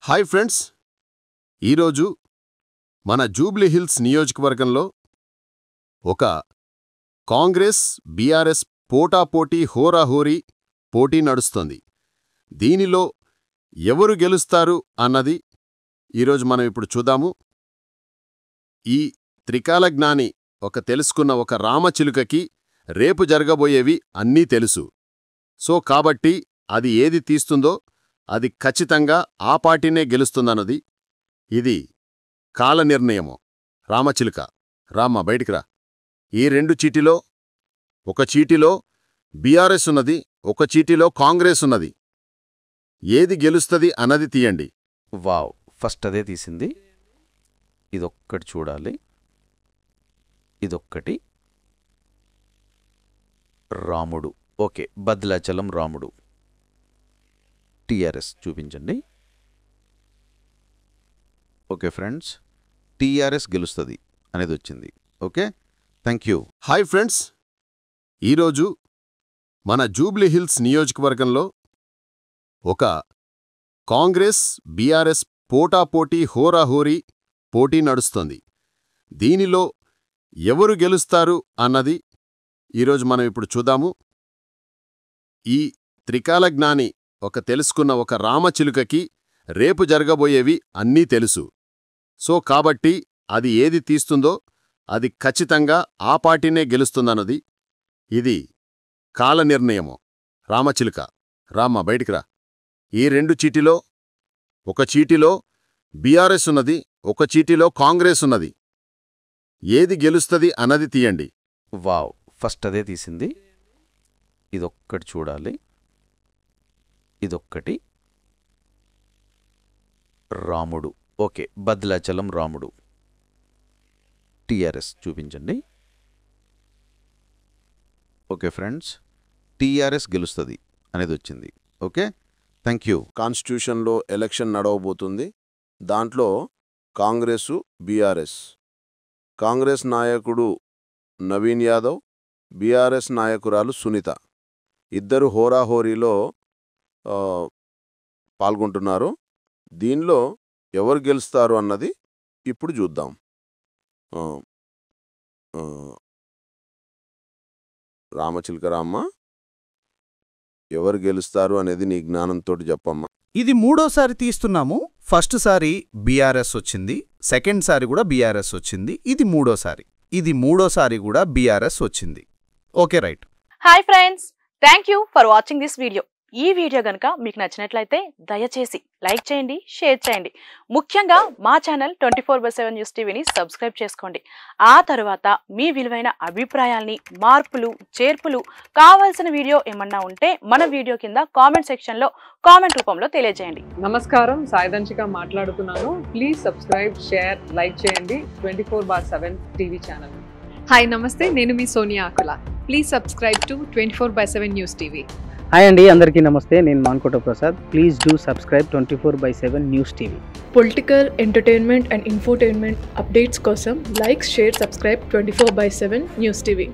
Hi friends, ఈరోజు మన Jubilee hills నియోజకవర్గంలో ఒక కాంగ్రెస్ బీఆర్ఎస్ పోటాపోటీ హోరాహోరీ పోటీ నడుస్తోంది. దీనిలో ఎవరు గెలుస్తారు అన్నది ఈరోజు మనం ఇప్పుడు చూద్దాము. ఈ త్రికాల జ్ఞాని తెలుసుకున్న ఒక రామచిలుకకి రేపు జరగబోయేవి అన్నీ తెలుసు. కాబట్టి అది ఏది తీస్తుందో అది ఖచ్చితంగా ఆ పార్టీనే గెలుస్తుందన్నది ఇది కాల నిర్ణయము. రామచిలుక, రామ్మ బయటికి రా. ఈ రెండు చీటిలో ఒక చీటిలో బీఆర్ఎస్ ఉన్నది, ఒక చీటిలో కాంగ్రెస్ ఉన్నది. ఏది గెలుస్తుంది అన్నది తీయండి. వావ్, ఫస్ట్ అదే తీసింది. ఇదొక్కటి చూడాలి, ఇదొక్కటి. రాముడు, ఓకే, భద్రాచలం రాముడు. టీఆర్ఎస్ చూపించండి. ఓకే ఫ్రెండ్స్, టీఆర్ఎస్ గెలుస్తుంది అనేది వచ్చింది. Okay, thank you. Hi friends, ఈరోజు మన జూబ్లీ హిల్స్ నియోజకవర్గంలో ఒక కాంగ్రెస్ బీఆర్ఎస్ పోటాపోటీ హోరాహోరీ పోటీ నడుస్తోంది. దీనిలో ఎవరు గెలుస్తారు అన్నది ఈరోజు మనం ఇప్పుడు చూద్దాము. ఈ త్రికాల జ్ఞాని తెలుసుకున్న ఒక రామచిలుకకి రేపు జరగబోయేవి అన్నీ తెలుసు. కాబట్టి అది ఏది తీస్తుందో అది ఖచ్చితంగా ఆ పార్టీనే గెలుస్తుందన్నది ఇది కాల నిర్ణయము. రామచిలుక, రామ్మ బయటికి రా. ఈ రెండు చీటిలో ఒక చీటిలో బీఆర్ఎస్ ఉన్నది, ఒక చీటిలో కాంగ్రెస్ ఉన్నది. ఏది గెలుస్తుంది అన్నది తీయండి. వావ్, ఫస్ట్ అదే తీసింది. ఇదొక్కటి చూడాలి, ఇదొక్కటి. రాముడు, ఓకే, భద్రాచలం రాముడు. టీఆర్ఎస్ చూపించండి. ఓకే ఫ్రెండ్స్, టీఆర్ఎస్ గెలుస్తుంది అనేది వచ్చింది. Okay, thank you. కాన్స్టిట్యూషన్లో ఎలక్షన్ నడవబోతుంది. దాంట్లో కాంగ్రెసు బీఆర్ఎస్. కాంగ్రెస్ నాయకుడు నవీన్ యాదవ్, బీఆర్ఎస్ నాయకురాలు సునీత, ఇద్దరు హోరాహోరీలో పాల్గొంటున్నారు. దీనిలో ఎవరు గెలుస్తారు అన్నది ఇప్పుడు చూద్దాం. రామచిలుక రామ్మ, ఎవరు గెలుస్తారు అనేది నీ జ్ఞానంతో చెప్పమ్మా. ఇది మూడోసారి తీస్తున్నాము. ఫస్ట్ సారి బీఆర్ఎస్ వచ్చింది, సెకండ్ సారి కూడా బీఆర్ఎస్ వచ్చింది. ఇది మూడోసారి కూడా బీఆర్ఎస్ వచ్చింది. Okay, right. Hi friends, thank you for watching this video. ఈ వీడియో గనుక మీకు నచ్చినట్లయితే దయచేసి లైక్ చేయండి, షేర్ చేయండి. ముఖ్యంగా మా ఛానల్ 24/7 న్యూస్ టీవీని సబ్స్క్రైబ్ చేసుకోండి. ఆ తర్వాత మీ విలువైన అభిప్రాయాల్ని, మార్పులు, చేర్పులు, కావాల్సిన వీడియో ఏమన్నా ఉంటే మన వీడియో కింద కామెంట్ సెక్షన్లో కామెంట్ రూపంలో తెలియజేయండి. నమస్కారం, సాయిదంచిక మాట్లాడుతున్నాను. ప్లీజ్ సబ్స్క్రైబ్, షేర్, లైక్ చేయండి 24/7 టీవీ ఛానల్. హాయ్ నమస్తే, నేను మీ Sonia Akula. Please subscribe to 24/7 news TV. Hi అండి, అందరికీ నమస్తే. నేను Mankota Prasad. Please do subscribe 24/7 news TV. Political, entertainment and infotainment updates కోసం like, share, subscribe 24/7 news TV.